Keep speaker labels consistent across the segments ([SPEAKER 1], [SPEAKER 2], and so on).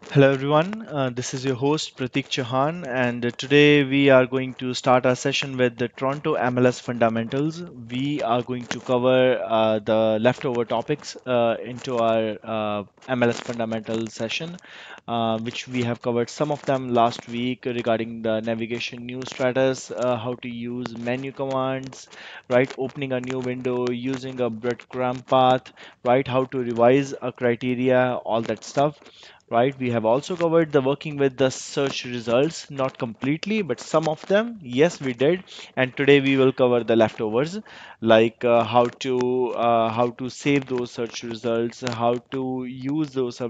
[SPEAKER 1] Hello everyone, this is your host Pratik Chauhan, and today we are going to start our session with the Toronto MLS fundamentals. We are going to cover the leftover topics into our MLS fundamental session, which we have covered some of them last week regarding the navigation new status, how to use menu commands, right? Opening a new window, using a breadcrumb path, right? How to revise a criteria, all that stuff, right? We have also covered the working with the search results, not completely, but some of them. Yes, we did. And today we will cover the leftovers, like how to save those search results, how to use those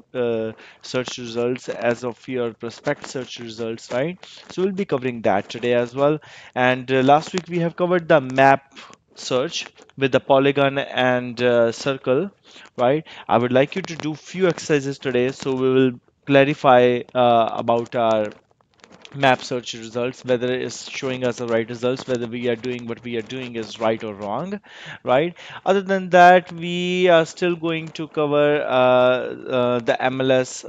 [SPEAKER 1] search results as of your prospect search results, right? So we'll be covering that today as well. And last week we have covered the map search with the polygon and circle, right? I would like you to do few exercises today, so we will clarify about our map search results, whether it's showing us the right results, whether we are doing what we are doing is right or wrong, right? Other than that, we are still going to cover the MLS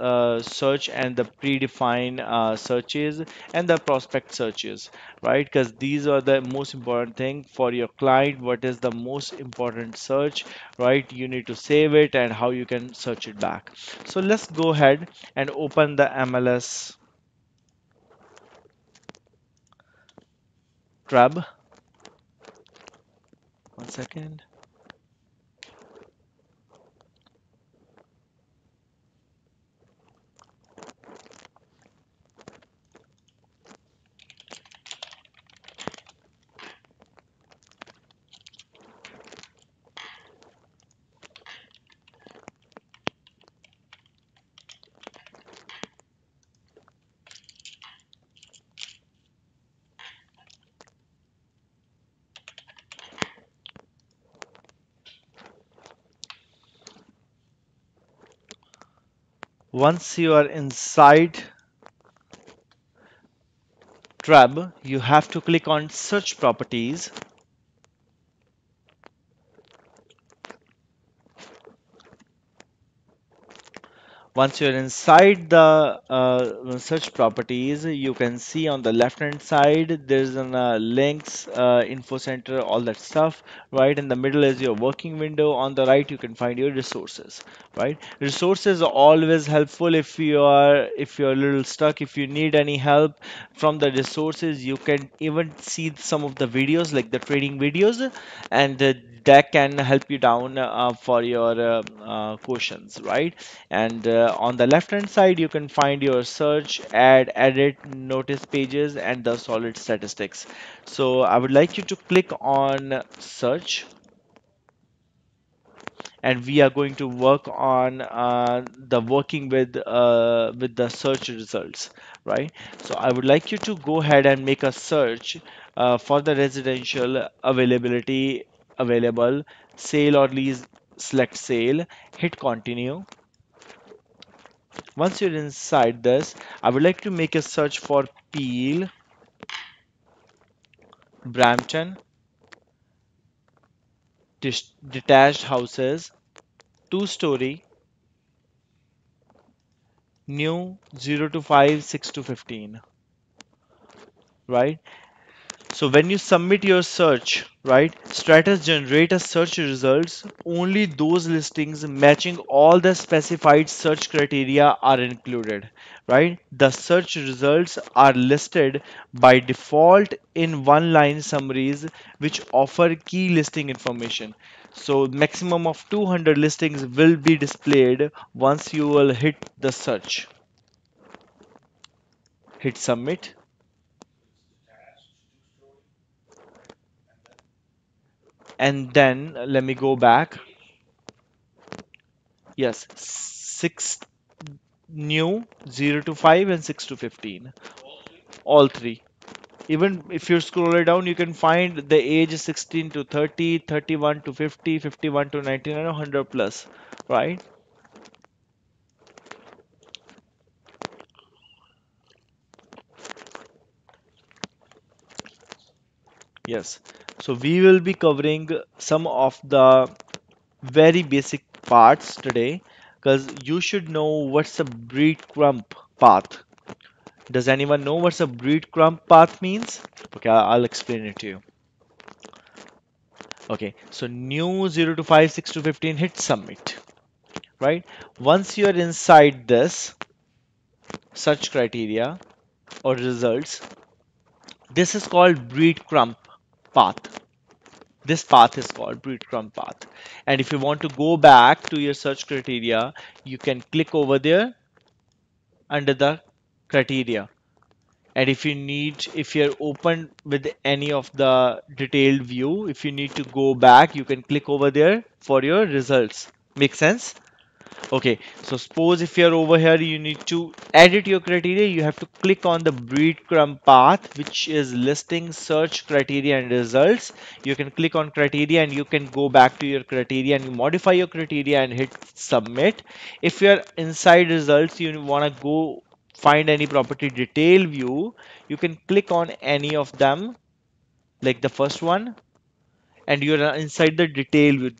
[SPEAKER 1] search and the predefined searches and the prospect searches, right? Because these are the most important thing for your client. What is the most important search, right? You need to save it and how you can search it back. So let's go ahead and open the MLS tab. One second. Once you are inside tab, you have to click on search properties. Once you're inside the search properties, you can see on the left hand side there's an links, info center, all that stuff. Right in the middle is your working window. On the right, you can find your resources. Right, resources are always helpful if you're a little stuck. If you need any help from the resources, you can even see some of the videos like the training videos, and that can help you down for your questions, right? And on the left hand side, you can find your search, add, edit, notice pages, and the solid statistics. So I would like you to click on search, and we are going to work on the working with the search results, right? So I would like you to go ahead and make a search for the residential availability, available, sale or lease, select sale, hit continue. Once you're inside this, I would like to make a search for Peel, Brampton, detached houses, two-story, new 0 to 5, 6 to 15, right? So when you submit your search, right, Stratus generate a search results. Only those listings matching all the specified search criteria are included, right? The search results are listed by default in one line summaries which offer key listing information. So maximum of 200 listings will be displayed once you will hit the search. Hit submit. And then let me go back. Yes, 6 new, 0 to 5 and 6 to 15. All three. Even if you scroll it down, you can find the age is 16 to 30, 31 to 50, 51 to 99, 100 plus, right? Yes. So we will be covering some of the very basic parts today, because you should know what's a breadcrumb path. Does anyone know what's a breadcrumb path means? Okay, I'll explain it to you. Okay, so new 0 to 5, 6 to 15, hit submit, right? Once you're inside this search criteria or results, this is called breadcrumb path. This path is called breadcrumb path. And if you want to go back to your search criteria, you can click over there under the criteria. And if you're open with any of the detailed view, if you need to go back, you can click over there for your results. Make sense? Okay, so suppose if you're over here, you need to edit your criteria, you have to click on the breadcrumb path, which is listing search criteria and results. You can click on criteria and you can go back to your criteria and you modify your criteria and hit submit. If you're inside results, you want to go find any property detail view, you can click on any of them, like the first one, and you're inside the detail view.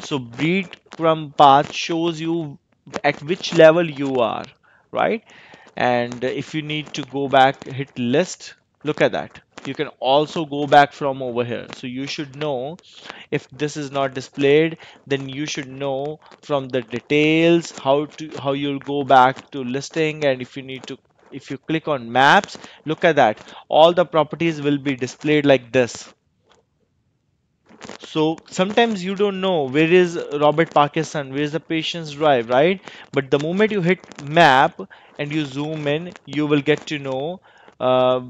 [SPEAKER 1] So breadcrumb path shows you at which level you are, right? And if you need to go back, hit list. Look at that. You can also go back from over here. So you should know if this is not displayed, then you should know from the details how you'll go back to listing. And if you click on maps, look at that. All the properties will be displayed like this. So sometimes you don't know where is Robert Parkinson, where is the Patience Drive, right? But the moment you hit map and you zoom in, you will get to know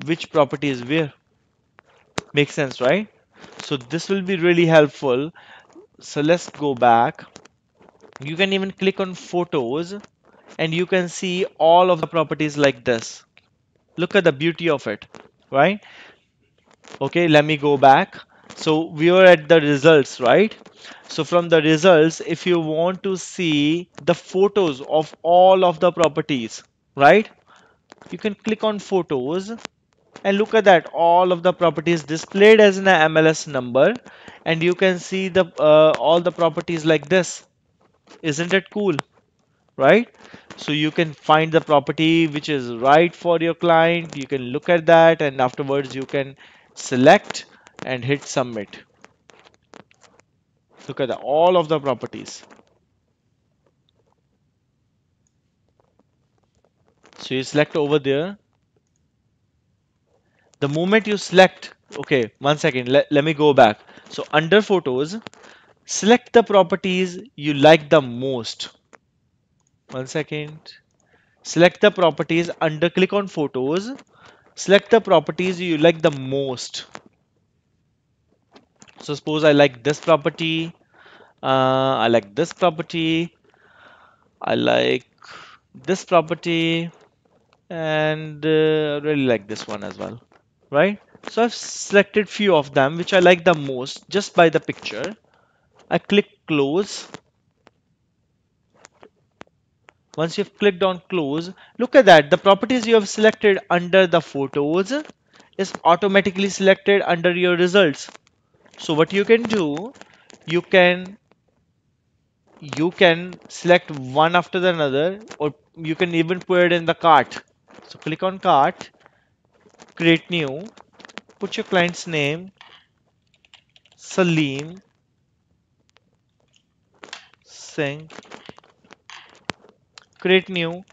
[SPEAKER 1] which property is where. Makes sense, right? So this will be really helpful. So let's go back. You can even click on photos and you can see all of the properties like this. Look at the beauty of it, right? Okay, let me go back. So we were at the results, right? So from the results, if you want to see the photos of all of the properties, right? You can click on photos and look at that. All of the properties displayed as an MLS number, and you can see the all the properties like this. Isn't it cool? Right? So you can find the property which is right for your client. You can look at that and afterwards you can select and hit submit. Look at all of the properties. So you select over there. The moment you select, okay, 1 second, let me go back. So under photos, select the properties you like the most. 1 second. Select the properties under click on photos. Select the properties you like the most. So suppose I like this property, I like this property, I like this property, and I really like this one as well, right? So I've selected few of them which I like the most just by the picture. I click close. Once you've clicked on close, look at that. The properties you have selected under the photos is automatically selected under your results. So what you can do, you can you can select one after the another, or you can even put it in the cart. So click on cart, create new, put your client's name, Salim, Singh, create new,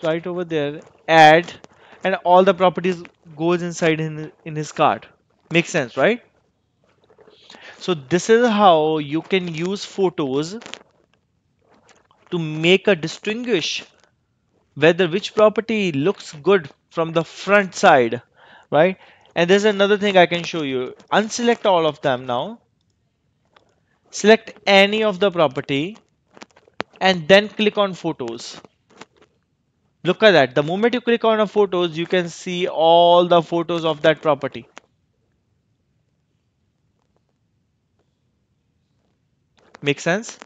[SPEAKER 1] right over there, add, and all the properties goes inside in his cart. Makes sense, right? So this is how you can use photos to make a distinguish whether which property looks good from the front side, right? And there's another thing I can show you. Unselect all of them now. Select any of the property and then click on photos. Look at that. The moment you click on a photos, you can see all the photos of that property. Make sense?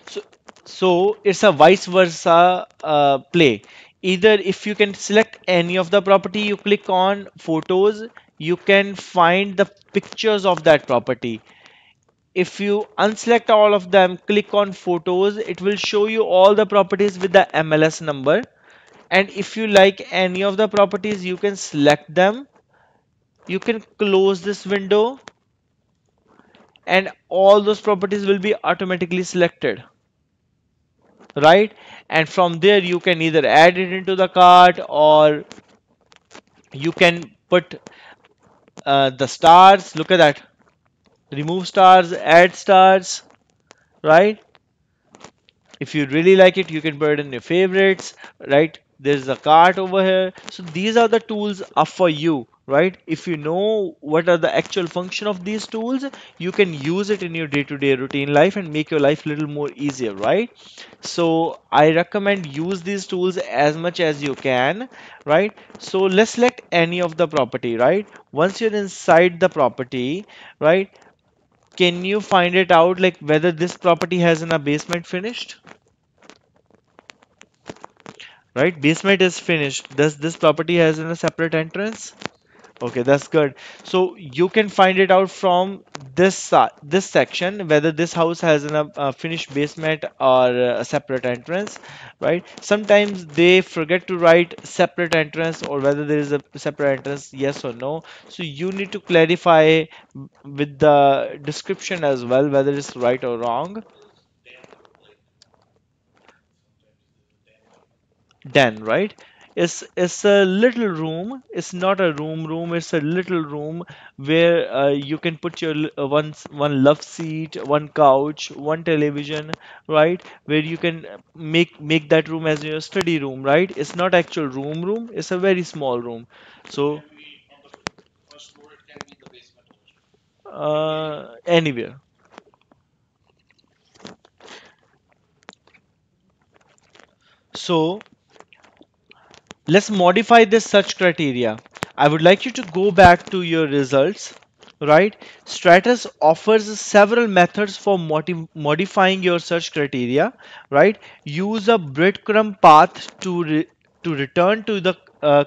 [SPEAKER 1] So, so it's a vice versa play. Either if you can select any of the property, you click on photos, you can find the pictures of that property. If you unselect all of them, click on photos, it will show you all the properties with the MLS number. And if you like any of the properties, you can select them. You can close this window and all those properties will be automatically selected, right? And from there, you can either add it into the cart or you can put the stars. Look at that. Remove stars, add stars, right? If you really like it, you can put it in your favorites, right? There's a cart over here. So these are the tools are for you, right? If you know what are the actual function of these tools, you can use it in your day-to-day routine life and make your life a little more easier, right? So I recommend use these tools as much as you can, right? So let's select any of the property, right? Once you're inside the property, right? Can you find it out like whether this property has in a basement finished? Right, basement is finished. Does this property has in a separate entrance? Okay, that's good. So you can find it out from this section whether this house has a finished basement or a separate entrance, right? Sometimes they forget to write separate entrance or whether there is a separate entrance, yes or no. So you need to clarify with the description as well whether it's right or wrong. Den, right? It's a little room. It's not a room. It's a little room where you can put your one love seat, one couch, one television, right? Where you can make that room as your study room, right? It's not actual room. It's a very small room. So anywhere. So let's modify this search criteria. I would like you to go back to your results, right? Stratus offers several methods for modifying your search criteria, right? Use a breadcrumb path to return to the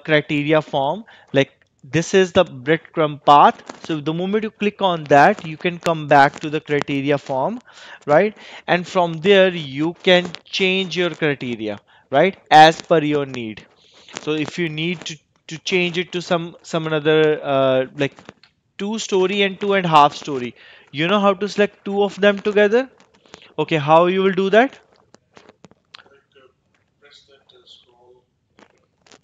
[SPEAKER 1] criteria form. Like this is the breadcrumb path. So the moment you click on that, you can come back to the criteria form, right? And from there, you can change your criteria, right? As per your need. So if you need to change it to some another like two story and two and a half story, you know how to select two of them together? Okay, how you will do that?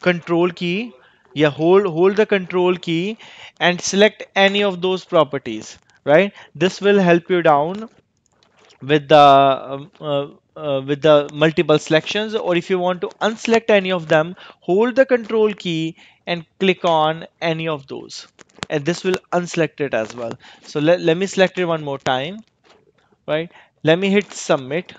[SPEAKER 1] Control key. Yeah, hold the control key and select any of those properties, right? This will help you down with the multiple selections, or if you want to unselect any of them, hold the control key and click on any of those and this will unselect it as well. So let me select it one more time, right? Let me hit submit,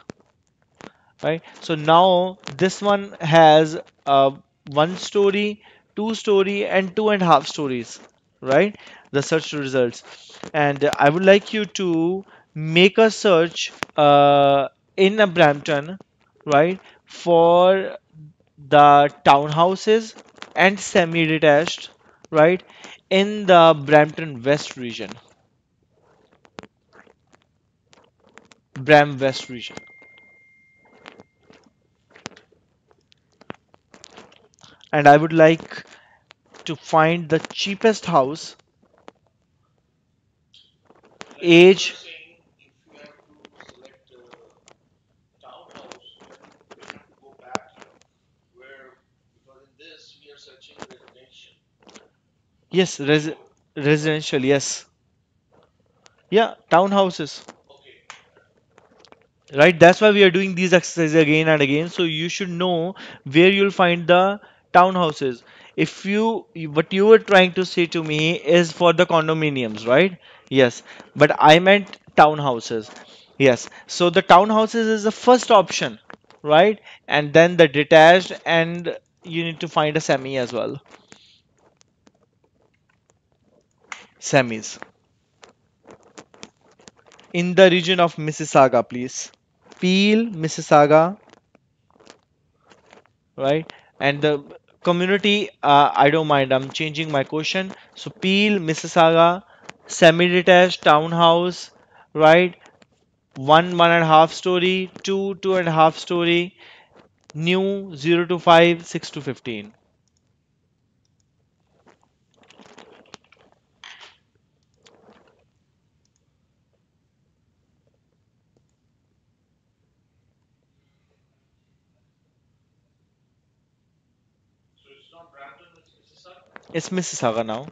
[SPEAKER 1] right? So now this one has one story, two story, and two and a half stories, right? The search results. And I would like you to make a search in a Brampton, right, for the townhouses and semi-detached, right, in the Brampton West region, Bram West region. And I would like to find the cheapest house, age. Yes, residential, yes. Yeah, townhouses. Right, that's why we are doing these exercises again and again. So you should know where you'll find the townhouses. If what you were trying to say to me is for the condominiums, right? Yes, but I meant townhouses. Yes, so the townhouses is the first option, right? And then the detached, and you need to find a semi as well. Semis in the region of Mississauga, please. Peel, Mississauga, right? And the community, I don't mind. I'm changing my question. So Peel, Mississauga, semi-detached townhouse, right? One and a half story, two and a half story, new 0 to 5, 6 to 15. It's Mississauga now.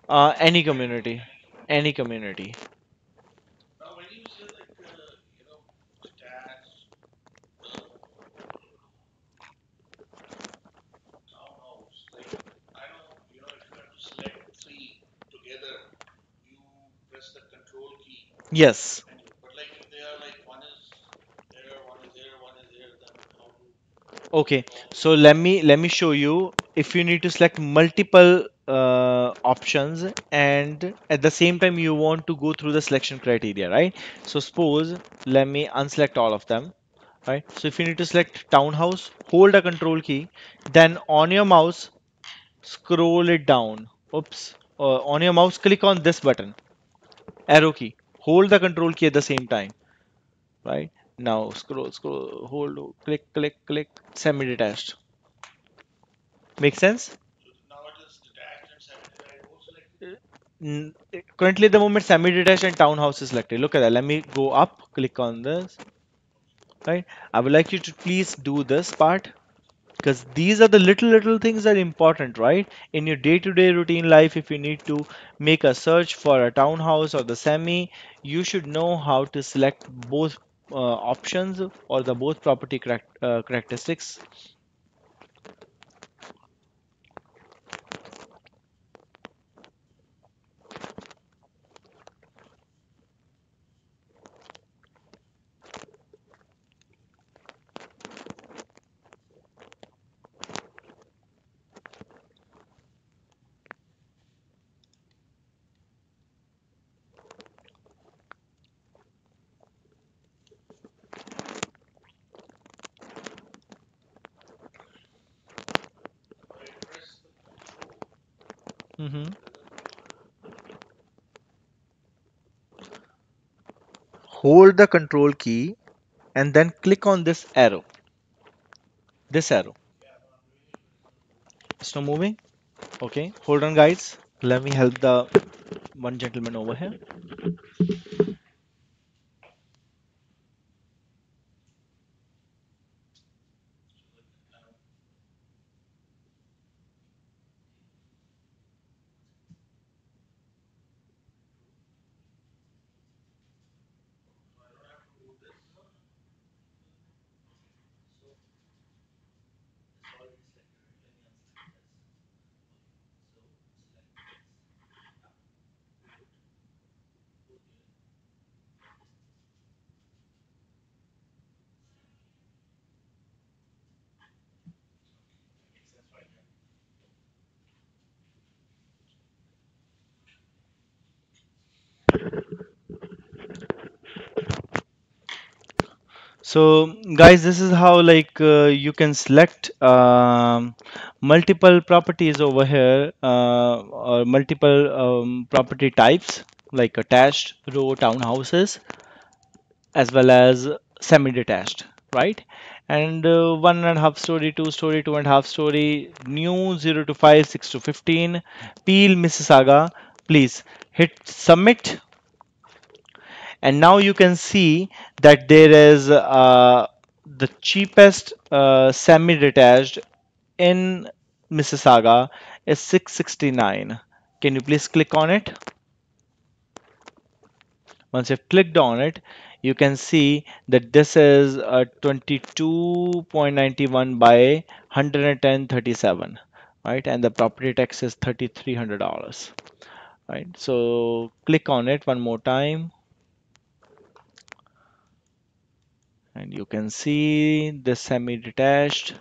[SPEAKER 1] Any community, any community. Yes. Okay, so let me show you. If you need to select multiple options and at the same time you want to go through the selection criteria, right? So suppose let me unselect all of them, right? So if you need to select townhouse, hold a control key, then on your mouse scroll it down. Oops. On your mouse click on this button, arrow key. Hold the control key at the same time, right? Now scroll, hold, click, semi-detached. Make sense? Currently, at the moment, semi-detached and townhouse is selected. Look at that. Let me go up, click on this, right? I would like you to please do this part because these are the little things that are important, right? In your day-to-day routine life, if you need to make a search for a townhouse or the semi, you should know how to select both options or the both property characteristics. Mhm. Hold the control key and then click on this arrow. This arrow. It's not moving. Okay, hold on, guys. Let me help the one gentleman over here. So, guys, this is how like you can select multiple properties over here or multiple property types like attached, row, townhouses, as well as semi-detached, right? And one and a half story, two story, two and a half story, new 0 to 5, 6 to 15, Peel, Mississauga. Please hit submit, and now you can see that there is the cheapest semi-detached in Mississauga is 669. Can you please click on it? Once you've clicked on it, you can see that this is 22.91 by 110.37, right? And the property tax is $3,300, right? So click on it one more time, and you can see the semi-detached.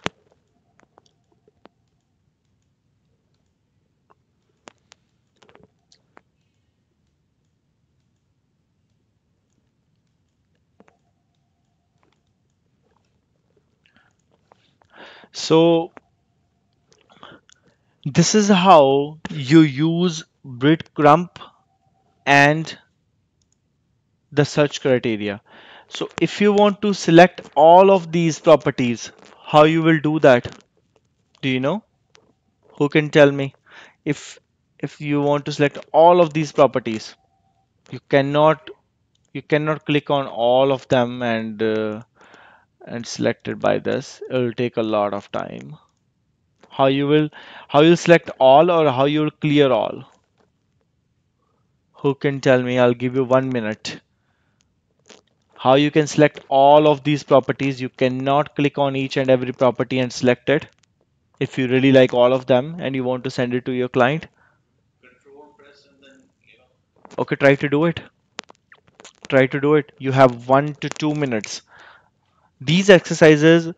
[SPEAKER 1] So this is how you use breadcrumb, and the search criteria. So if you want to select all of these properties, how you will do that? Do you know? Who can tell me? If if you want to select all of these properties, you cannot you cannot click on all of them and select it by this. It will take a lot of time. How you will how you'll select all or how you'll clear all? Who can tell me? I'll give you 1 minute. How you can select all of these properties? You cannot click on each and every property and select it. If you really like all of them and you want to send it to your client, okay, try to do it. Try to do it. You have 1 to 2 minutes. These exercises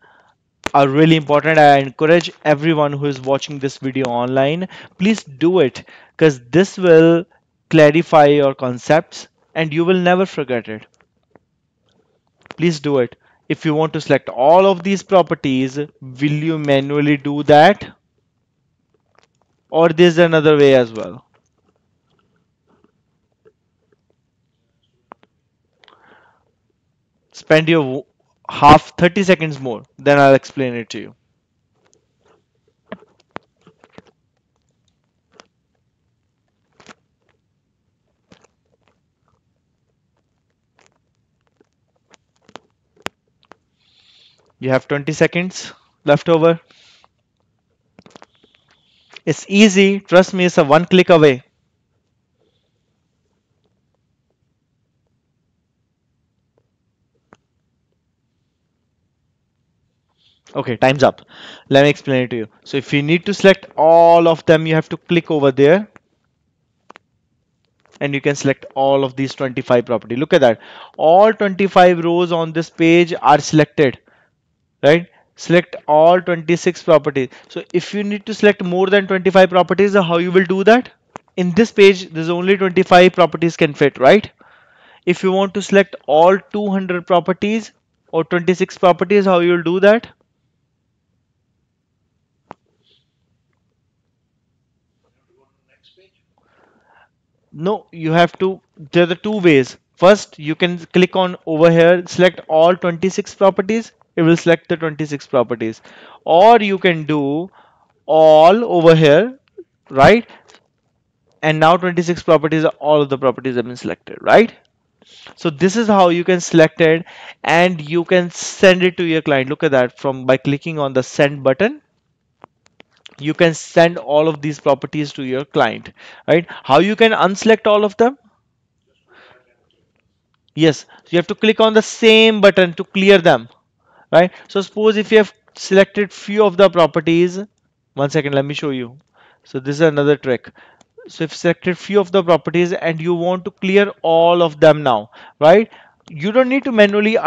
[SPEAKER 1] are really important. I encourage everyone who is watching this video online, please do it because this will clarify your concepts and you will never forget it. Please do it. If you want to select all of these properties, will you manually do that? Or there's another way as well? Spend your half 30 seconds more, then I'll explain it to you. You have 20 seconds left over. It's easy. Trust me, it's a one click away. Okay, time's up. Let me explain it to you. So if you need to select all of them, you have to click over there and you can select all of these 25 property. Look at that. All 25 rows on this page are selected, right? Select all 26 properties. So if you need to select more than 25 properties, how you will do that? In this page, there's only 25 properties can fit, right? If you want to select all 200 properties or 26 properties, how you will do that? No, you have to. There are two ways. First, you can click on over here, select all 26 properties. It will select the 26 properties. Or you can do all over here, right? And now 26 properties, all of the properties have been selected, right? So this is how you can select it and you can send it to your client. Look at that. From by clicking on the send button, you can send all of these properties to your client, right? How you can unselect all of them? Yes, you have to click on the same button to clear them, right? So suppose if you have selected few of the properties, 1 second, let me show you. So this is another trick. So if selected few of the properties and you want to clear all of them now, right? You don't need to manually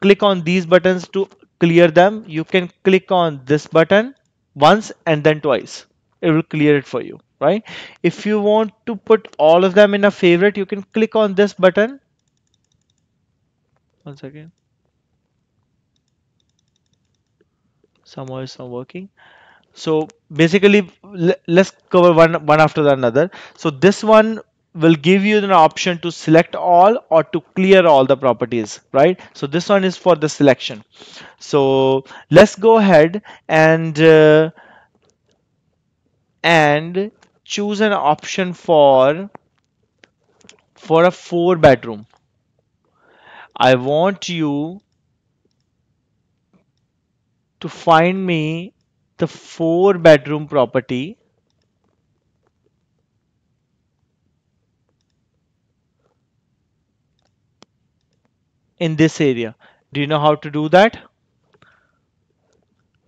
[SPEAKER 1] click on these buttons to clear them. You can click on this button once and then twice. It will clear it for you, right? If you want to put all of them in a favorite, you can click on this button. 1 second. Somehow it's not working. So basically, let's cover one after the another. So this one will give you an option to select all or to clear all the properties, right? So this one is for the selection. So let's go ahead and choose an option for a 4 bedroom. I want you to find me the 4 bedroom property in this area. Do you know how to do that?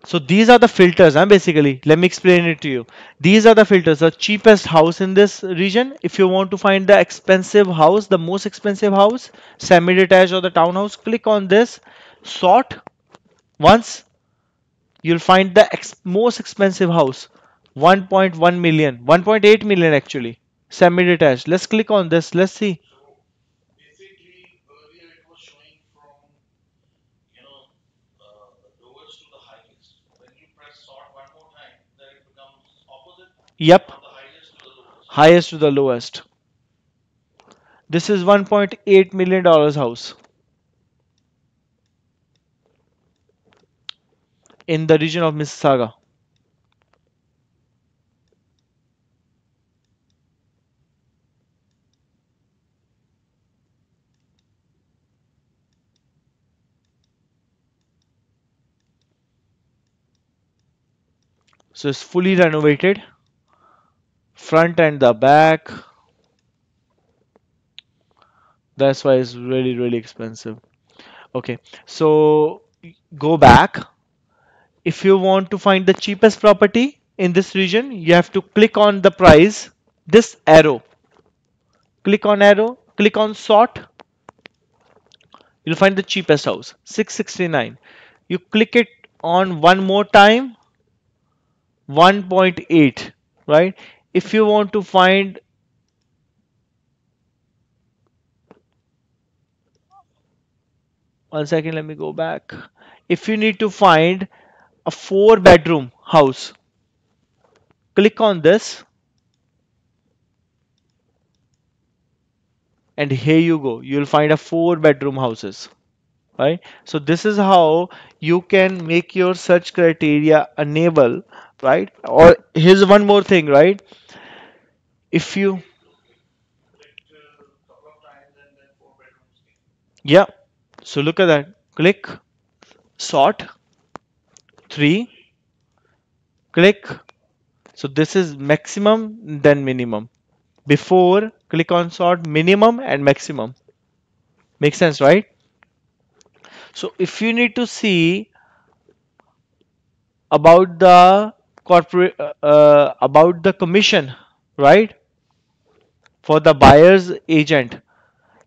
[SPEAKER 1] So these are the filters, basically. Let me explain it to you. These are the filters. The cheapest house in this region. If you want to find the expensive house, the most expensive house, semi-detached or the townhouse, click on this. Sort. Once you'll find the most expensive house. 1.1 million. 1.8 million actually. Semi-detached. Let's click on this. Let's see. Yep. highest to the lowest. This is $1.8 million house in the region of Mississauga. So it's fully renovated, front and the back. That's why it's really, really expensive. Okay, so go back. If you want to find the cheapest property in this region, you have to click on the price, this arrow. Click on arrow, click on sort. You'll find the cheapest house, 669. You click it on one more time, 1.8, right? If you want to find, one second, let me go back. If you need to find a 4 bedroom house, click on this, and here you go. You'll find a 4 bedroom houses, right? So this is how you can make your search criteria enable, right? Or here's one more thing, right? If you, yeah, so look at that. Click sort 3, click. So this is maximum, then minimum. Before, click on sort minimum and maximum. Makes sense, right? So if you need to see about the corporate, about the commission, right? For the buyer's agent,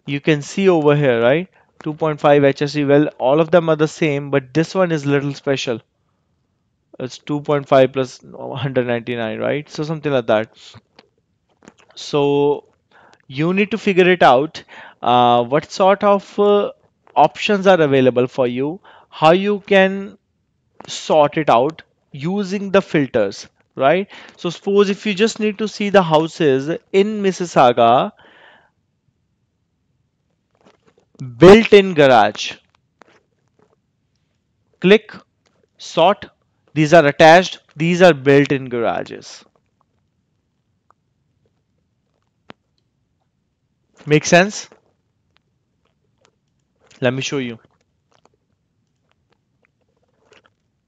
[SPEAKER 1] you can see over here, right? 2.5 HSE. Well, all of them are the same, but this one is little special. It's 2.5 plus 199, right? So something like that. So you need to figure it out, what sort of options are available for you, how you can sort it out using the filters, right? So suppose if you just need to see the houses in Mississauga, built-in garage, click sort. These are attached, these are built-in garages. Make sense? Let me show you.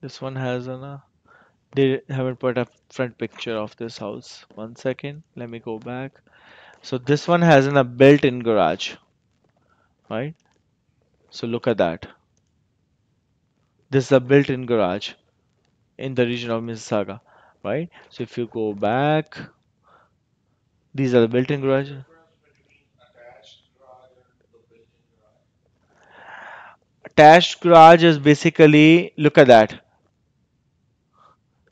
[SPEAKER 1] This one has an they haven't put a front picture of this house. One second, let me go back. So this one has a built-in garage, right? So look at that. This is a built-in garage in the region of Mississauga, right? So if you go back, these are the built-in garage. Attached garage is basically, look at that.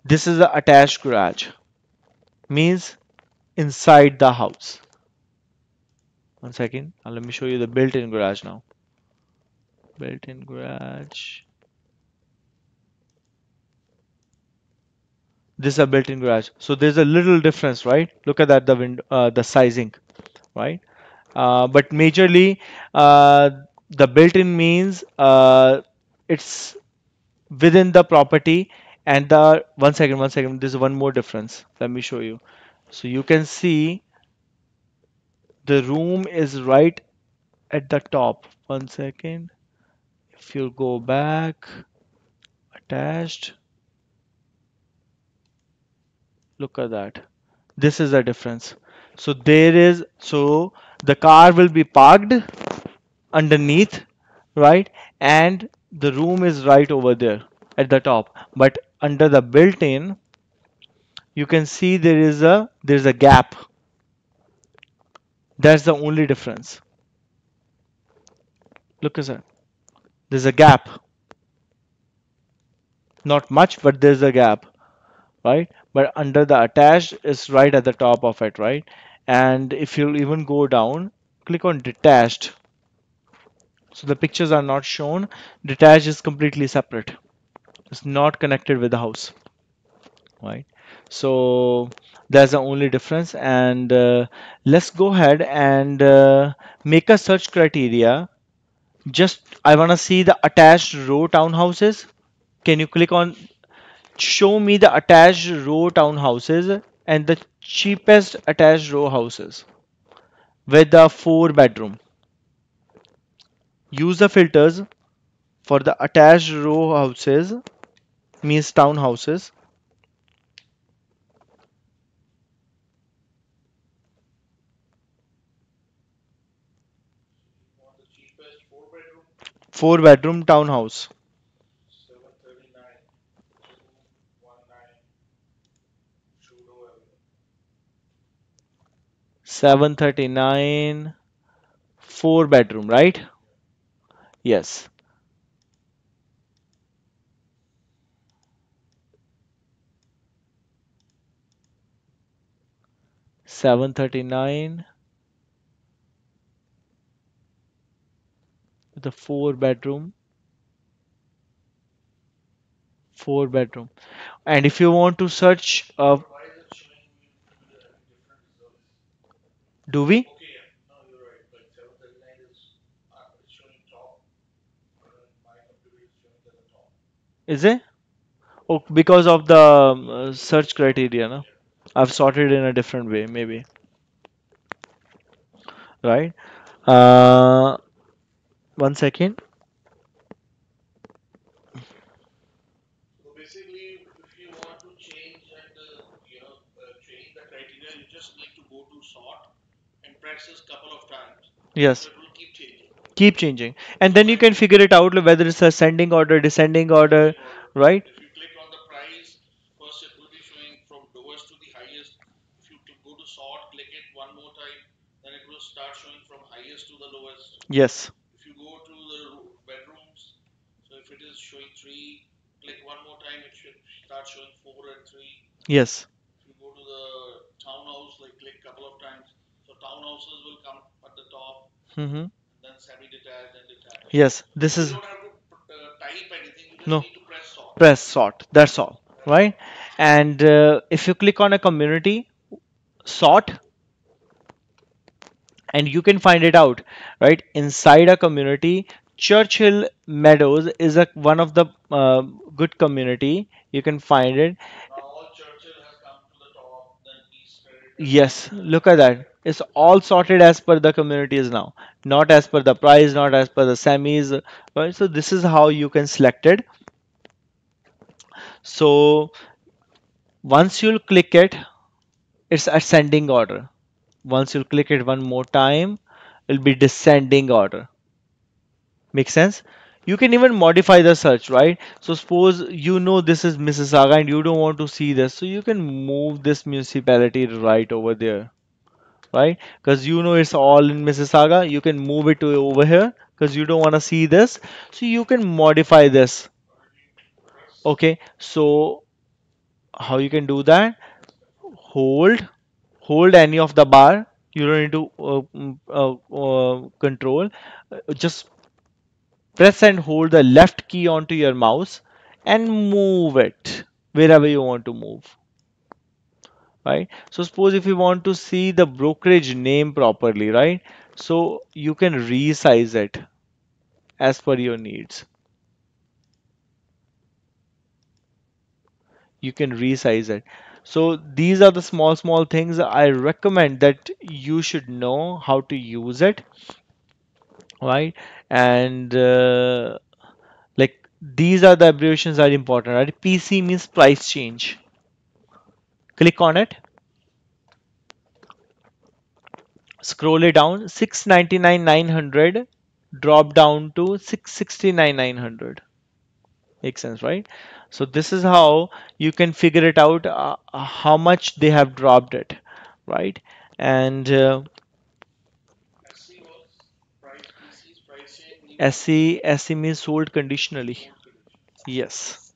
[SPEAKER 1] This is the attached garage, means inside the house. One second, let me show you the built-in garage now. Built-in garage. This is a built-in garage. So there's a little difference, right? Look at that, the window, the sizing, right? But majorly, the built-in means it's within the property, and the one second, there's one more difference. Let me show you. So you can see the room is right at the top. One second. If you go back, attached, look at that. This is the difference. So the car will be parked underneath, right? And the room is right over there at the top. But under the built-in, you can see there's a gap. That's the only difference. Look at that. There's a gap. Not much, but there's a gap, right? But under the attached is right at the top of it, right? And if you even go down, click on detached. So the pictures are not shown. Detached is completely separate. It's not connected with the house, right? So That's the only difference. And let's go ahead and make a search criteria. Just I want to see the attached row townhouses. Can you click on show me the attached row townhouses and the cheapest attached row houses with the 4 bedroom? Use the filters for the attached row houses, means townhouses. 4 bedroom townhouse. 739, 4 bedroom, right? Yes. 739 with a 4 bedroom, 4 bedroom. And if you want to search, do we? Is it? Oh, because of the search criteria, no? I've sorted in a different way, maybe. Right? Uh, 1 second. Yes. Keep changing. And then you can figure it out whether it's ascending order, descending order, right? Yes. Yes. Mm-hmm. Yes. This is no. Press sort. That's all. Right? And if you click on a community, sort, and you can find it out, right? Inside a community, Churchill Meadows is a one of the good community. You can find it. Yes, look at that. It's all sorted as per the communities now, not as per the price, not as per the semis. Right? So this is how you can select it. So once you'll click it, it's ascending order. Once you click it one more time, it'll be descending order. Make sense? You can even modify the search, right? So suppose you know this is Mississauga and you don't want to see this, so you can move this municipality right over there, right? Because you know it's all in Mississauga, you can move it to over here because you don't want to see this. So you can modify this. Okay, so how you can do that? Hold, hold any of the bar. You don't need to control. Just press and hold the left key onto your mouse and move it wherever you want to move, right? So suppose if you want to see the brokerage name properly, right? So you can resize it as per your needs. You can resize it. So these are the small things I recommend that you should know how to use it, right? And like these are the abbreviations are important, right? PC means price change. Click on it. Scroll it down, 699 900 drop down to 669 900. Makes sense, right? So this is how you can figure it out, how much they have dropped it, right? And SE means sold conditionally. Yes,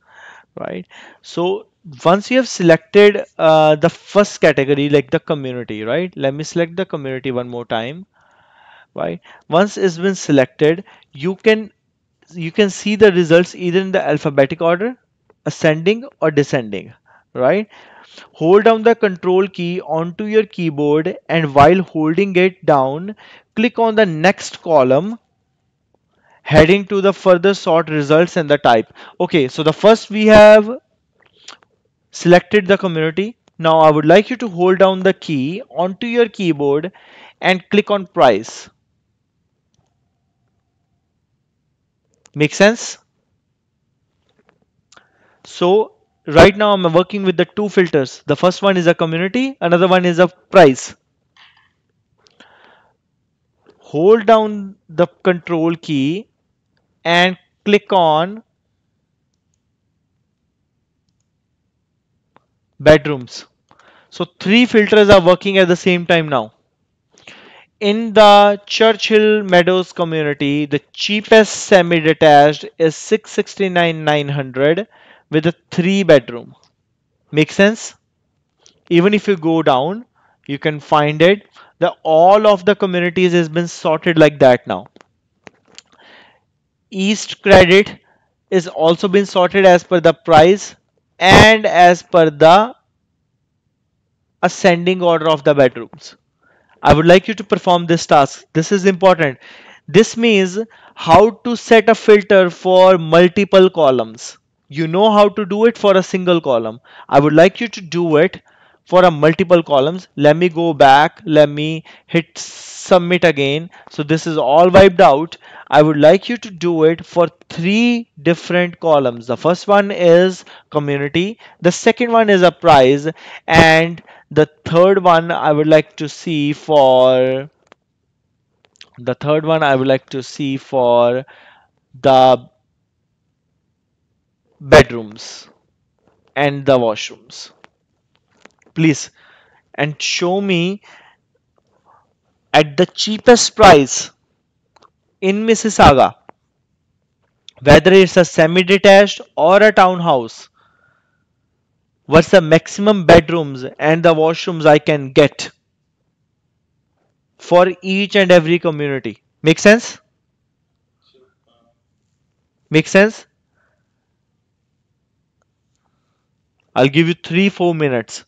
[SPEAKER 1] right. So once you have selected the first category, like the community, right? Let me select the community one more time, right? Once it's been selected, you can you can see the results either in the alphabetic order, ascending or descending, right? Hold down the control key onto your keyboard, and while holding it down, click on the next column, heading to the further sort results and the type. Okay, so the first we have selected the community. Now I would like you to hold down the key onto your keyboard and click on price. Make sense? So right now I'm working with the two filters. The first one is a community, another one is a price. Hold down the control key and click on bedrooms. So three filters are working at the same time now. In the Churchill Meadows community, the cheapest semi-detached is 669,900 with a three bedroom. Make sense? Even if you go down, you can find it. The all of the communities has been sorted like that now. East Credit is also been sorted as per the price and as per the ascending order of the bedrooms. I would like you to perform this task. This is important. This means how to set a filter for multiple columns. You know how to do it for a single column. I would like you to do it for a multiple columns. Let me go back. Let me hit submit again. So this is all wiped out. I would like you to do it for three different columns. The first one is community. The second one is a price. And the third one I would like to see for the bedrooms and the washrooms. Please, and show me at the cheapest price in Mississauga, whether it's a semi-detached or a townhouse, what's the maximum bedrooms and the washrooms I can get for each and every community. Make sense? Make sense? I'll give you 3 4 minutes.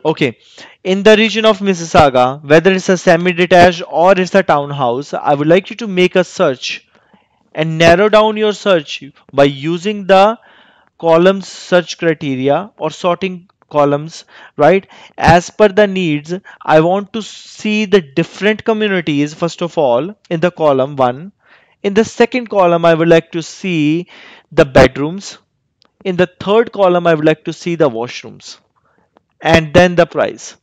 [SPEAKER 1] Okay, in the region of Mississauga, whether it's a semi-detached or it's a townhouse, I would like you to make a search and narrow down your search by using the columns search criteria or sorting columns, right? As per the needs, I want to see the different communities first of all in the column 1. In the second column, I would like to see the bedrooms. In the third column, I would like to see the washrooms and then the price.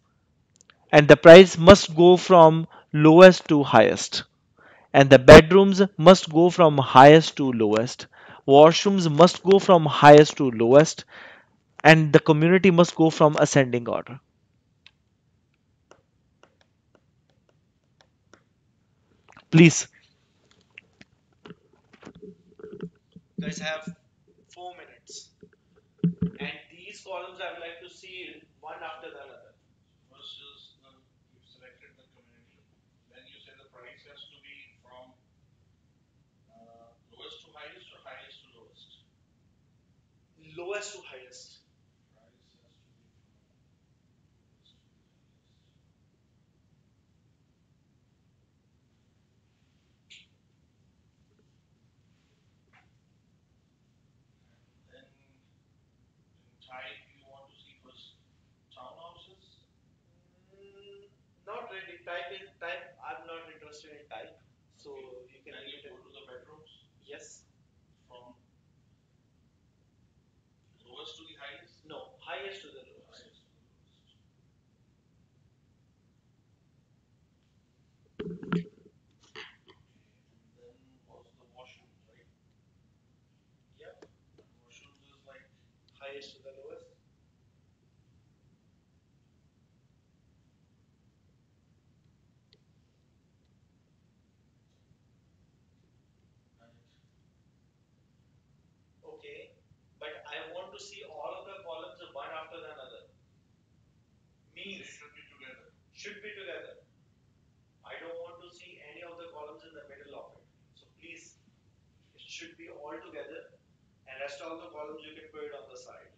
[SPEAKER 1] And the price must go from lowest to highest. And the bedrooms must go from highest to lowest. Washrooms must go from highest to lowest. And the community must go from ascending order. Please, guys have 4 minutes. And these columns I would like to see one after the another. Lowest to highest. Mm, not really. Type. I'm not interested in type. So you can leave it. Yes. No. Highest to the lowest. Yep. Highest to the lowest. Okay. But I want to see all of the columns one after the another. Means should be together. I don't want to see any of the columns in the middle of it. So please, it should be all together, and rest of the columns you can put it on the side.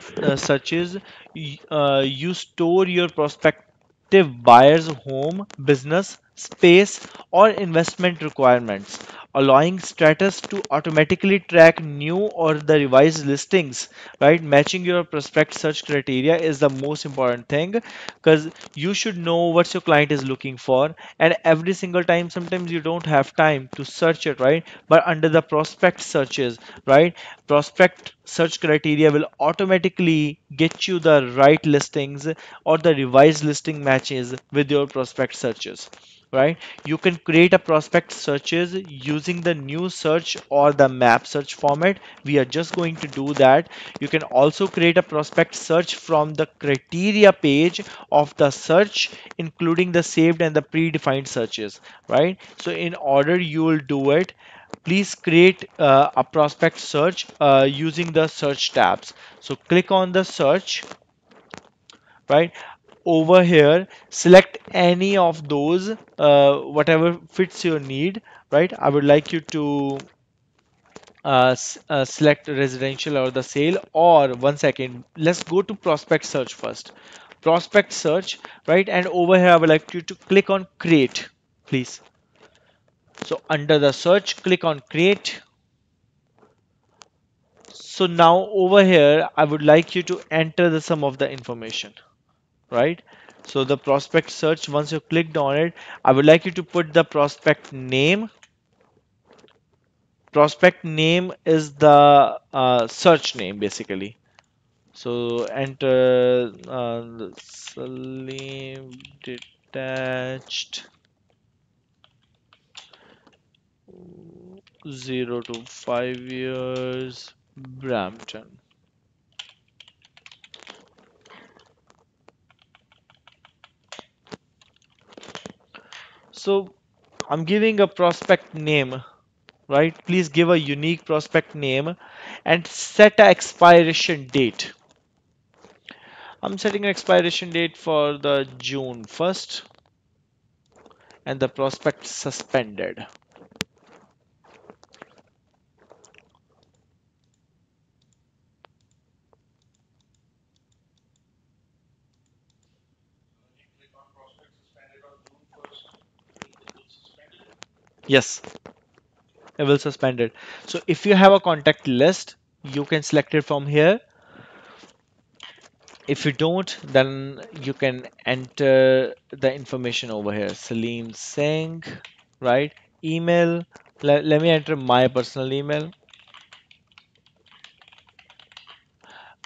[SPEAKER 1] With the searches, you store your prospective buyer's home, business, space, or investment requirements, allowing status to automatically track new or the revised listings, right? Matching your prospect search criteria is the most important thing because you should know what your client is looking for, and every single time sometimes you don't have time to search it, right? But under the prospect searches, right, prospect search criteria will automatically get you the right listings or the revised listing matches with your prospect searches, right? You can create a prospect searches using the new search or the map search format. We are just going to do that. You can also create a prospect search from the criteria page of the search, including the saved and the predefined searches, right? So in order you will do it, please create a prospect search using the search tabs. So click on the search, right? Over here, select any of those, whatever fits your need, right? I would like you to select residential or the sale, or one second, let's go to prospect search first. Prospect search, right? And over here, I would like you to click on create, please. So under the search, click on create. So now over here, I would like you to enter the some of the information, right? So the prospect search, once you clicked on it, I would like you to put the prospect name. Prospect name is the search name basically. So enter Salim detached 0 to 5 years Brampton. So I'm giving a prospect name, right? Please give a unique prospect name and set a expiration date. I'm setting an expiration date for the June 1st and the prospect suspended. Yes, it will suspend it. So if you have a contact list, you can select it from here. If you don't, then you can enter the information over here. Salim Singh, right? Email. Let me enter my personal email,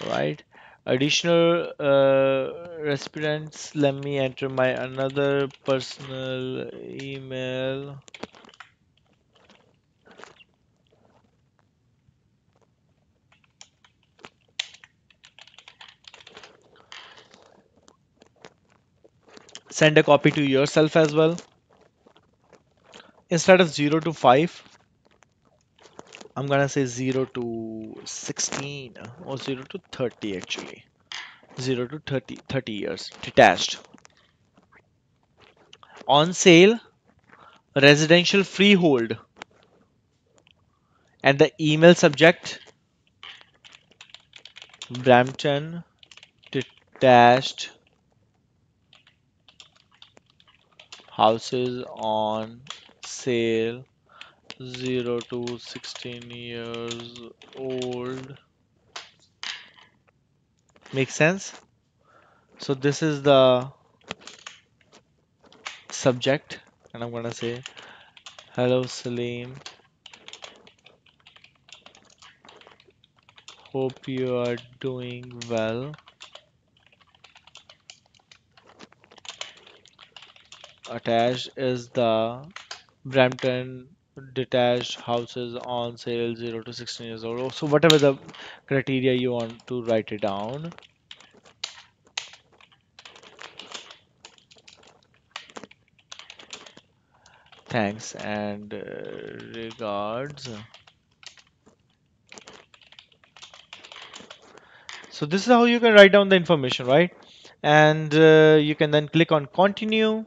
[SPEAKER 1] right? Additional recipients, let me enter my another personal email. Send a copy to yourself as well. Instead of 0 to 5, I'm gonna say 0 to 16 or 0 to 30 actually. 0 to 30 years. Detached. On sale, residential freehold. And the email subject, Brampton detached houses on sale 0 to 16 years old. Make sense? So this is the subject, and I'm gonna say, hello Salim, hope you are doing well. Attached is the Brampton detached houses on sale 0 to 16 years old. So whatever the criteria you want to write it down. Thanks and regards. So this is how you can write down the information, right? And you can then click on continue,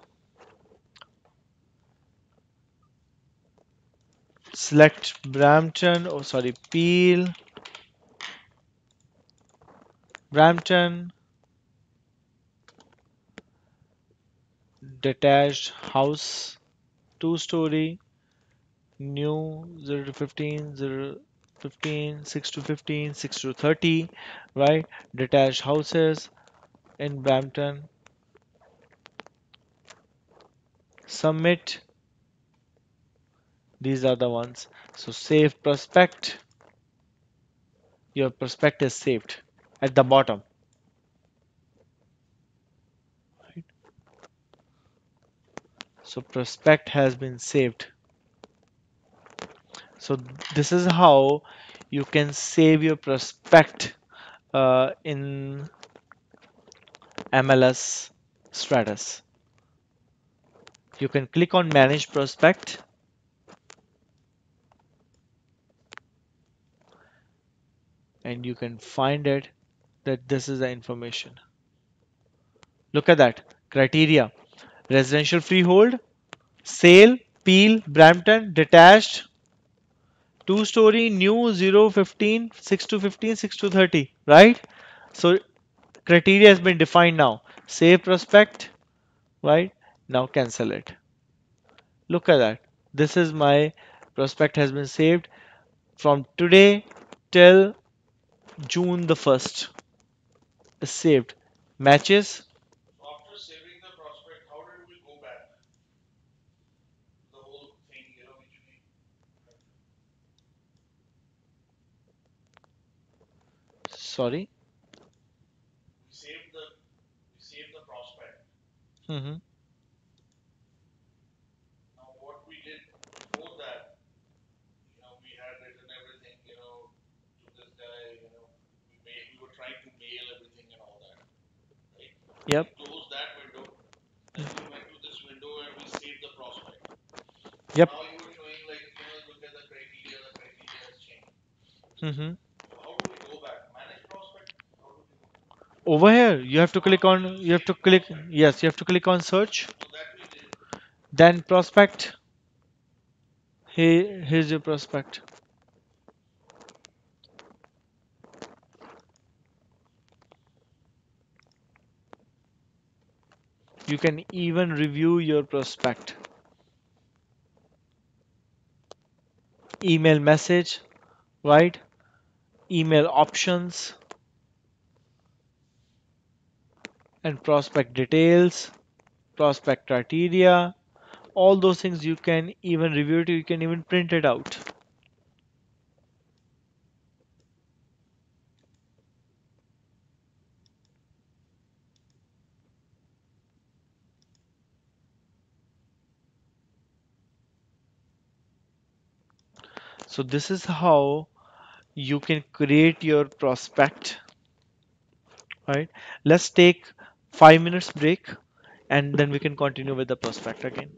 [SPEAKER 1] select Brampton, oh sorry, Peel, Brampton, detached house, two-story, new 0 to 15, 0 15, 6 to 15, 6 to 30, right? Detached houses in Brampton. Submit. These are the ones. So save prospect. Your prospect is saved at the bottom. Right? So prospect has been saved. So this is how you can save your prospect in MLS Stratus. You can click on manage prospect and you can find it that this is the information. Look at that criteria: residential freehold, sale, Peel, Brampton, detached, two-story, new, 0, 15, 6 to 15, 6 to 30, right? So criteria has been defined now. Save prospect, right? Now cancel it. Look at that. This is my prospect has been saved from today till June the 1st. Is saved. Matches.
[SPEAKER 2] After saving the prospect, how did we go back? The whole thing, which we
[SPEAKER 1] Sorry.
[SPEAKER 2] we saved the we saved the prospect.
[SPEAKER 1] Hmm.
[SPEAKER 2] Now, what we did before that, we had written everything, to this guy, we were trying to mail everything and all that, right?
[SPEAKER 1] Yep.
[SPEAKER 2] We closed that window, then we went to this window and we saved the prospect.
[SPEAKER 1] Yep.
[SPEAKER 2] Now you were showing like, look at the criteria has changed.
[SPEAKER 1] Hmm.
[SPEAKER 2] So how do we go back? Manage prospect? How do we go?
[SPEAKER 1] Over here, you have to click
[SPEAKER 2] After
[SPEAKER 1] on,
[SPEAKER 2] you
[SPEAKER 1] you have
[SPEAKER 2] save
[SPEAKER 1] to
[SPEAKER 2] the
[SPEAKER 1] click,
[SPEAKER 2] prospect.
[SPEAKER 1] yes, you have to click on search,
[SPEAKER 2] So that we did.
[SPEAKER 1] then prospect. Here's your prospect. You can even review your prospect. Email message, right? Email options and prospect details, prospect criteria, all those things you can even review it, you can even print it out. So this is how you can create your prospect, right? Let's take 5 minutes break and then we can continue with the prospect again.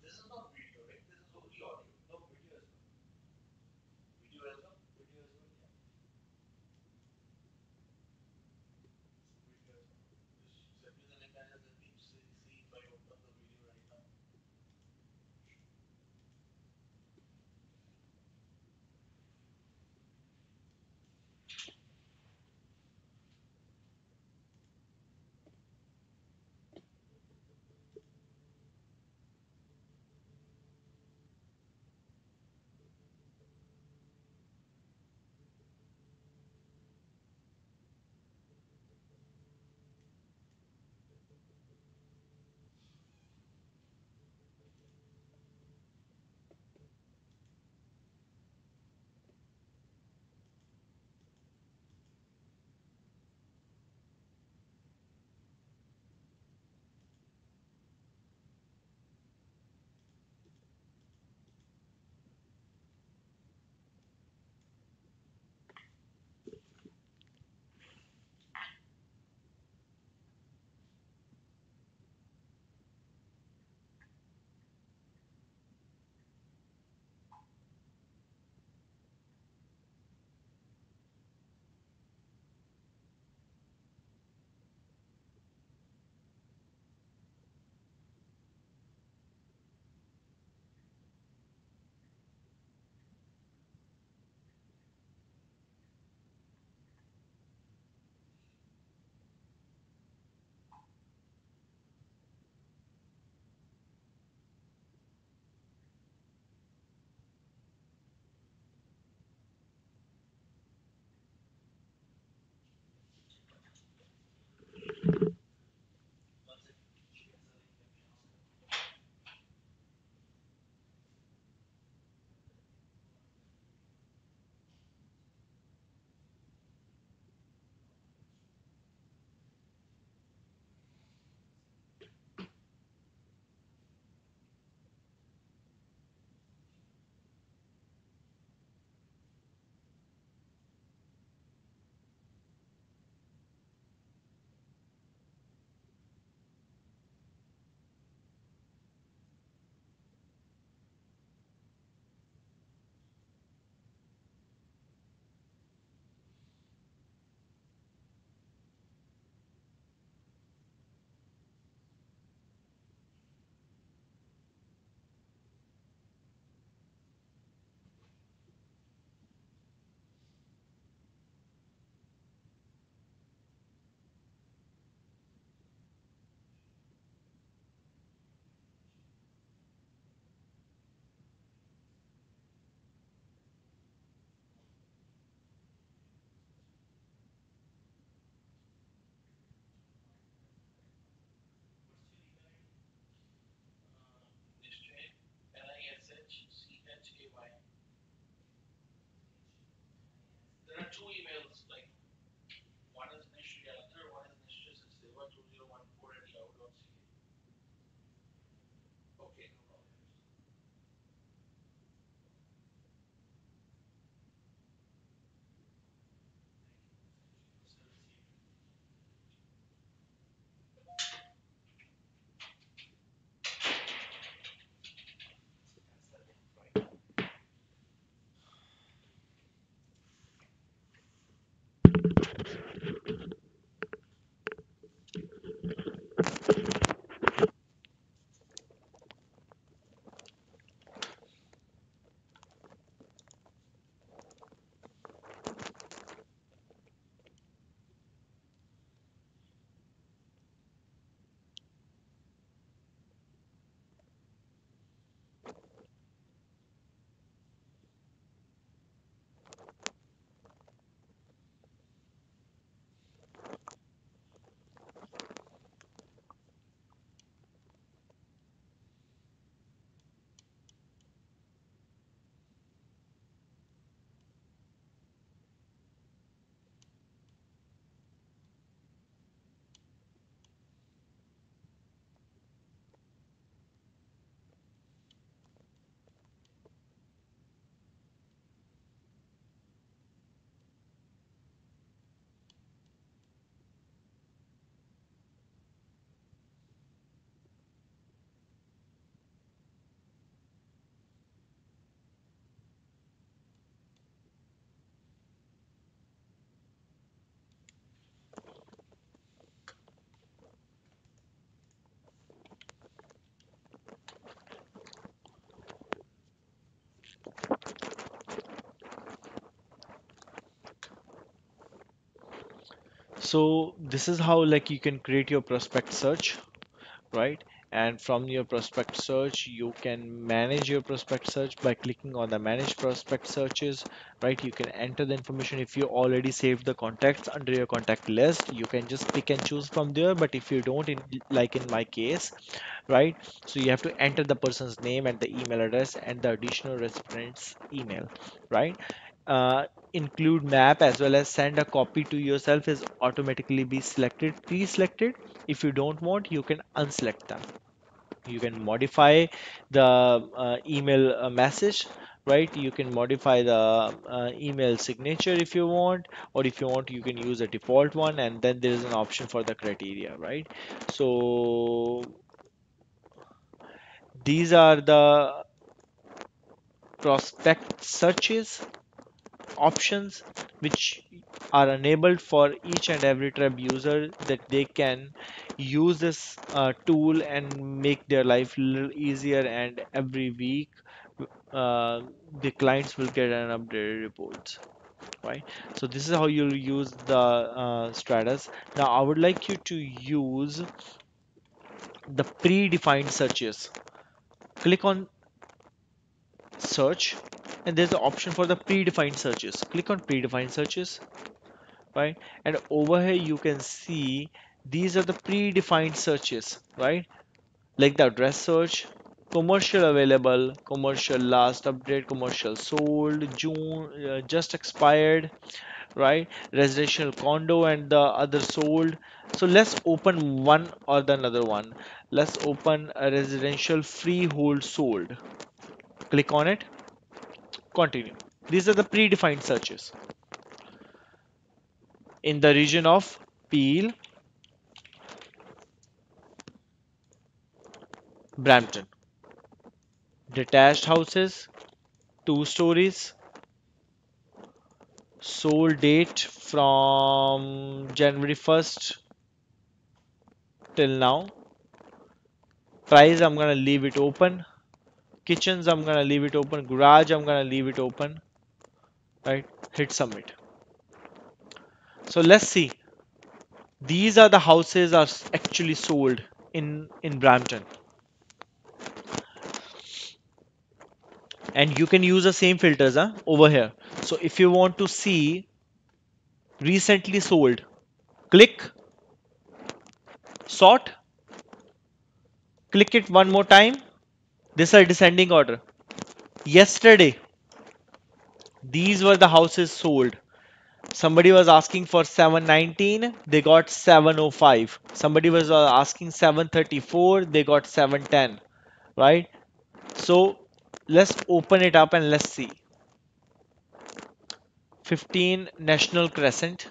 [SPEAKER 2] This is not video, right? This is only audio. No, video as well. Video as well? Video as well, yeah. Video as well. Just send me the link and let me see if I open the video right now. One second. She gets the link. Let me ask her. What's your email ID? Nishchay, Nishchay. There are two emails, like one is Nishchay, one is Nishchay Sachdeva 2014@yahoo.ca. Okay, no problem. Thank you. Just received. That's the link, right?
[SPEAKER 1] So this is how like you can create your prospect search, right? And from your prospect search, you can manage your prospect search by clicking on the manage prospect searches, right? You can enter the information. If you already saved the contacts under your contact list, you can just pick and choose from there. But if you don't, like in my case, right? So you have to enter the person's name and the email address and the additional recipient's email, right? Include map as well as send a copy to yourself is automatically be selected, pre-selected. If you don't want, you can unselect them. You can modify the email message, right? You can modify the email signature if you want, or if you want, you can use a default one, and then there is an option for the criteria, right? So these are the prospect searches options which are enabled for each and every Treb user, that they can use this tool and make their life a little easier, and every week uh, the clients will get an updated reports, right? So this is how you'll use the stratus. Now I would like you to use the predefined searches. Click on search, and there's an option for the predefined searches. Click on predefined searches, right? And over here you can see these are the predefined searches, right? Like the address search, commercial available, commercial last update, commercial sold, June just expired, right? Residential condo and the other sold. So let's open one or the another one. Let's open a residential freehold sold. Click on it, continue. These are the predefined searches in the region of Peel, Brampton. Detached houses, 2 stories, sold date from January 1st till now. Price, I'm gonna leave it open. Kitchens, I'm gonna leave it open. Garage, I'm gonna leave it open. Right? Hit submit. So let's see. These are the houses are actually sold in Brampton, and you can use the same filters, over here. So if you want to see recently sold, click sort. Click it one more time. This is a descending order. Yesterday, these were the houses sold. Somebody was asking for 719, they got 705. Somebody was asking 734, they got 710, right? So let's open it up and let's see. 15 National Crescent.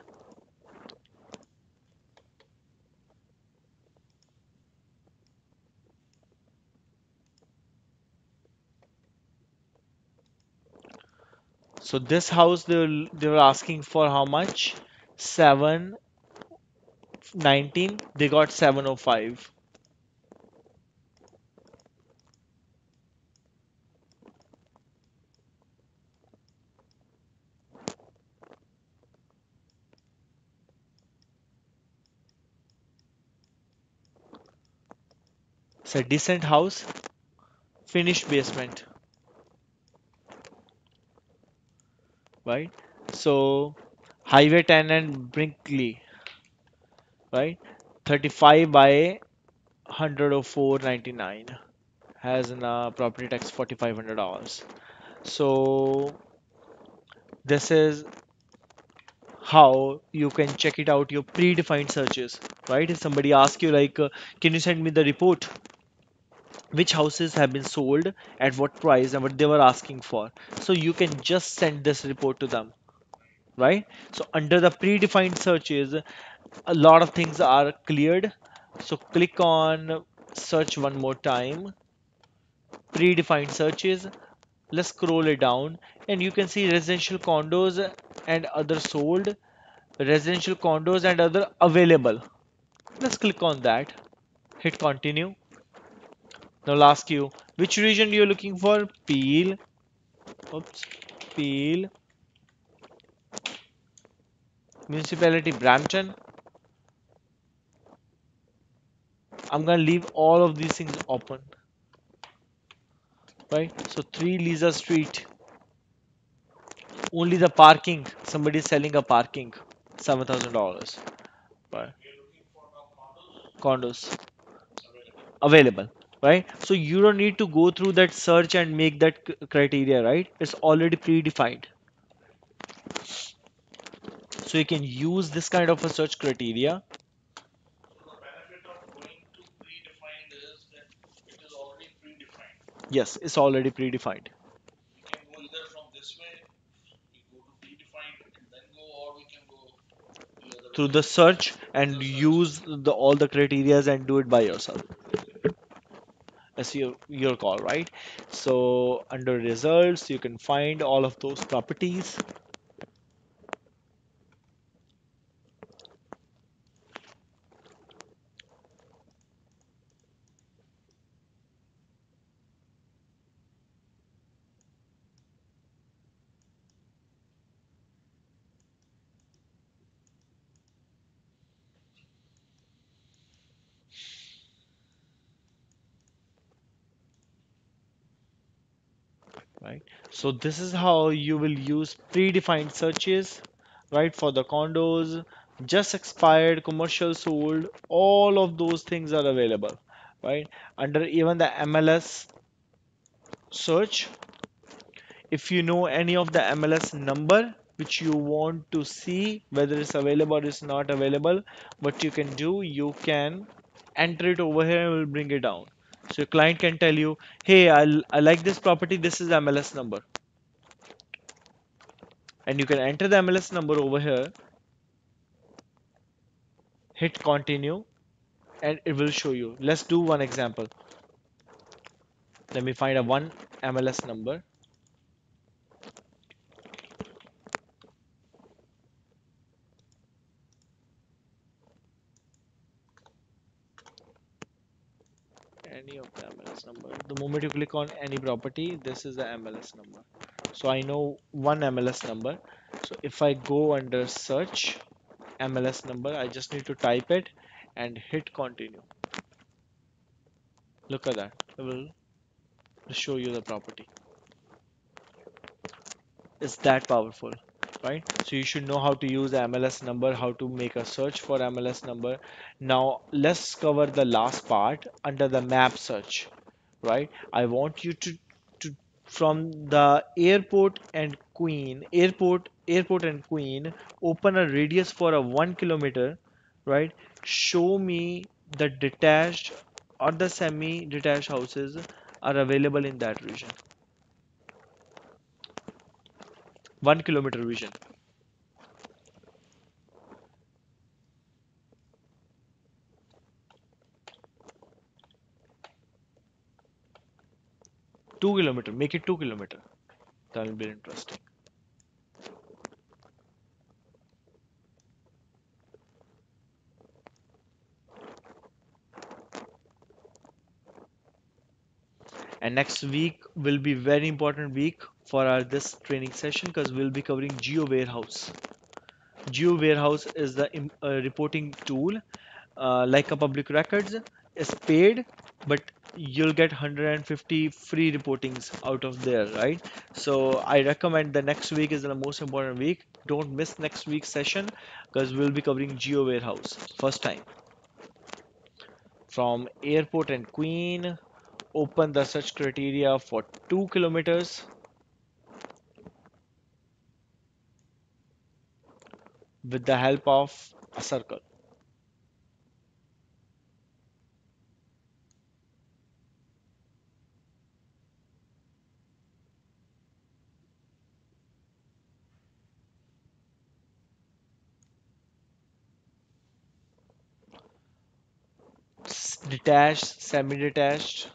[SPEAKER 1] So this house they were asking for how much? 719, they got 705. It's a decent house, finished basement, right? So Highway 10 and Brinkley, right? 35 by 104.99 has a property tax $4,500. So this is how you can check it out your predefined searches, right? If somebody asks you like, can you send me the report? Which houses have been sold at what price and what they were asking for? So you can just send this report to them, right? So under the predefined searches, a lot of things are cleared. So click on search one more time, predefined searches. Let's scroll it down and you can see residential condos and other sold, residential condos and other available. Let's click on that, hit continue. Now I'll ask you which region you're looking for. Peel, oops, Peel, municipality Brampton, I'm gonna leave all of these things open, right? So 3 Lisa Street, only the parking. Somebody is selling a parking, $7,000. Right?
[SPEAKER 2] We're looking for now
[SPEAKER 1] Condos
[SPEAKER 2] available.
[SPEAKER 1] available, right? So you don't need to go through that search and make that criteria, right? It's already predefined. So you can use this kind of a search criteria.
[SPEAKER 2] So the benefit of going to predefined is that it is already predefined.
[SPEAKER 1] Yes, it's already predefined
[SPEAKER 2] We can go either from this way, we go to predefined and then go, or we can go the other
[SPEAKER 1] through
[SPEAKER 2] way
[SPEAKER 1] the search
[SPEAKER 2] through
[SPEAKER 1] and
[SPEAKER 2] the search.
[SPEAKER 1] use all the criterias and do it by yourself. That's your call, right? So under results, you can find all of those properties, right? So this is how you will use predefined searches, right? For the condos, just expired, commercial sold, all of those things are available, right? Under even the MLS search, if you know any of the MLS number which you want to see whether it's available or it's not available, what you can do, you can enter it over here and we'll bring it down. So your client can tell you, hey, I like this property, this is the MLS number. And you can enter the MLS number over here, hit continue, and it will show you. Let's do one example. Let me find a one MLS number. Any of the MLS number. The moment you click on any property, this is the MLS number. So I know one MLS number. So if I go under search MLS number, I just need to type it and hit continue. Look at that. It will show you the property. It's that powerful, right? So you should know how to use the MLS number, how to make a search for MLS number. Now let's cover the last part under the map search, right? I want you to from the airport and Queen, open a radius for a 1 kilometer, right? Show me the detached or the semi-detached houses are available in that region. 1 kilometer region. 2 kilometer. Make it 2 kilometer. That will be interesting. And next week will be very important week for our this training session because we'll be covering Geo Warehouse. Geo Warehouse is the reporting tool, like a public records, is paid, but you'll get 150 free reportings out of there, right? So I recommend the next week is the most important week. Don't miss next week's session because we'll be covering Geo Warehouse first time. From airport and Queen, open the search criteria for 2 kilometers with the help of a circle. Detached, semi-detached.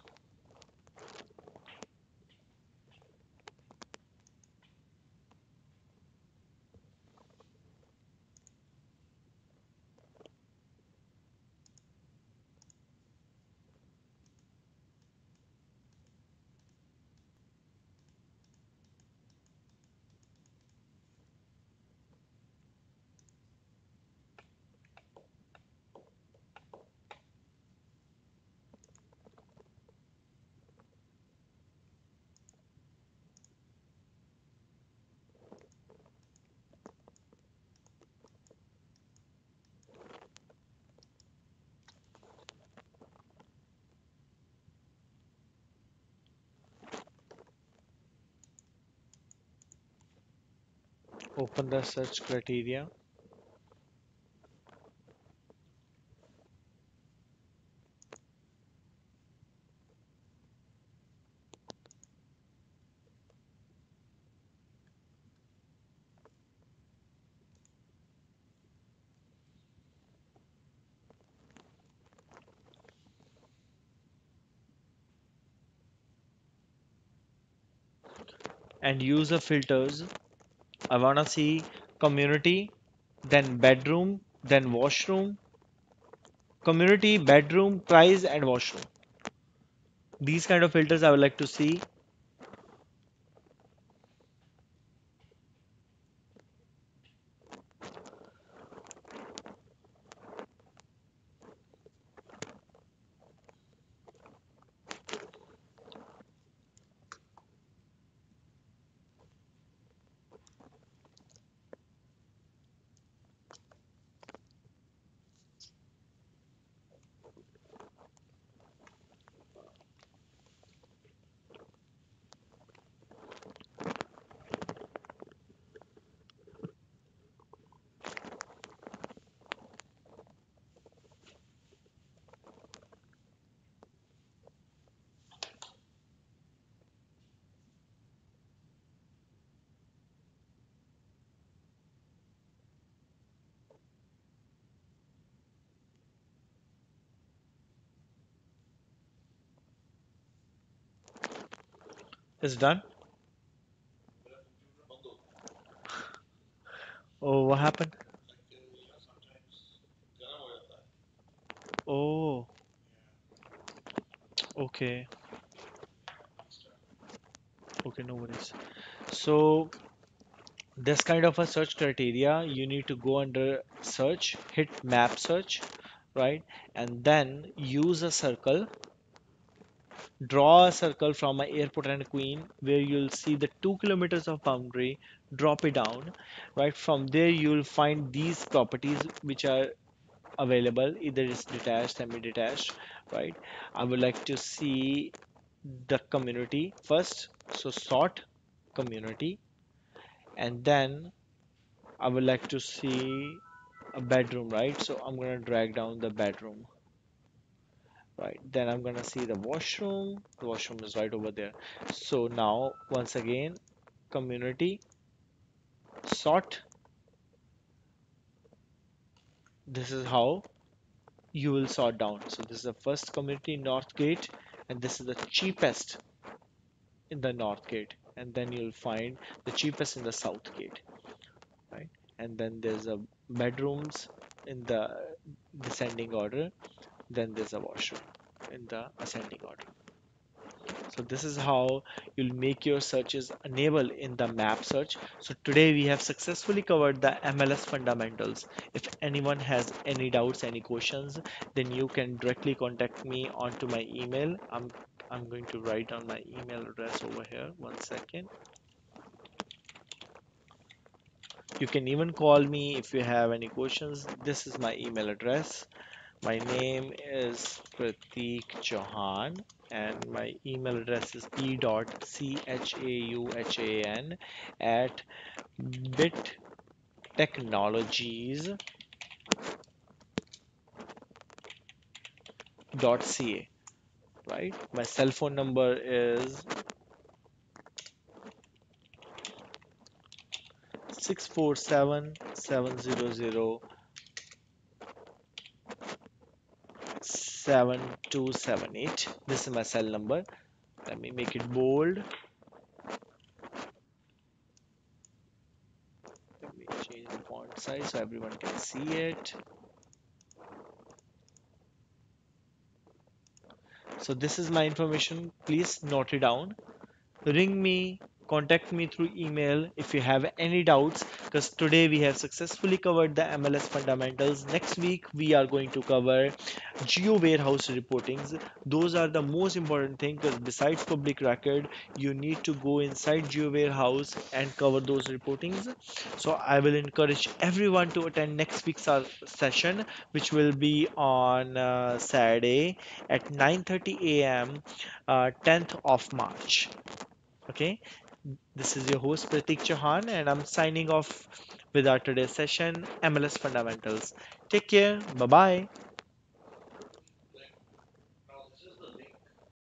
[SPEAKER 1] Open the search criteria. And use the filters. I wanna see community, then bedroom, then washroom, community, bedroom, price, and washroom. These kind of filters I would like to see. It's done.
[SPEAKER 2] मेरा computer बंद होता है.
[SPEAKER 1] Oh, what happened?
[SPEAKER 2] Like sometimes गर्म हो जाता है.
[SPEAKER 1] Oh,
[SPEAKER 2] Yeah,
[SPEAKER 1] okay.
[SPEAKER 2] yeah, restart.
[SPEAKER 1] Okay, no worries. So this kind of a search criteria, you need to go under search, hit map search, right? And then use a circle, draw a circle from an airport and a queen where you'll see the 2 kilometers of boundary, drop it down, right? From there, you'll find these properties which are available, either it's detached, semi-detached, right? I would like to see the community first. So sort community, and then I would like to see a bedroom, right? So I'm gonna drag down the bedroom, right? Then I'm gonna see the washroom. The washroom is right over there. So now, once again, community, sort. This is how you will sort down. So this is the first community, North Gate, and this is the cheapest in the North Gate. And then you'll find the cheapest in the South Gate, right? And then there's a bedrooms in the descending order. Then there's a washroom in the ascending order. So this is how you'll make your searches enable in the map search. So today we have successfully covered the MLS fundamentals. If anyone has any doubts, any questions, then you can directly contact me onto my email. I'm going to write on my email address over here. One second. You can even call me if you have any questions. This is my email address. My name is Pratik Chauhan and my email address is p.chauhan at bittechnologies.ca, right? My cell phone number is 647-700-7278. This is my cell number. Let me make it bold. Let me change the font size so everyone can see it. So this is my information. Please note it down. Ring me, contact me through email if you have any doubts, because today we have successfully covered the MLS fundamentals. Next week we are going to cover geo warehouse reportings. Those are the most important thing, because besides public record, you need to go inside geo warehouse and cover those reportings. So I will encourage everyone to attend next week's session, which will be on Saturday at 9:30 a.m. 10th of March. Okay, This is your host Pratik Chauhan, and I'm signing off with our today's session, MLS Fundamentals. Take care. Bye bye.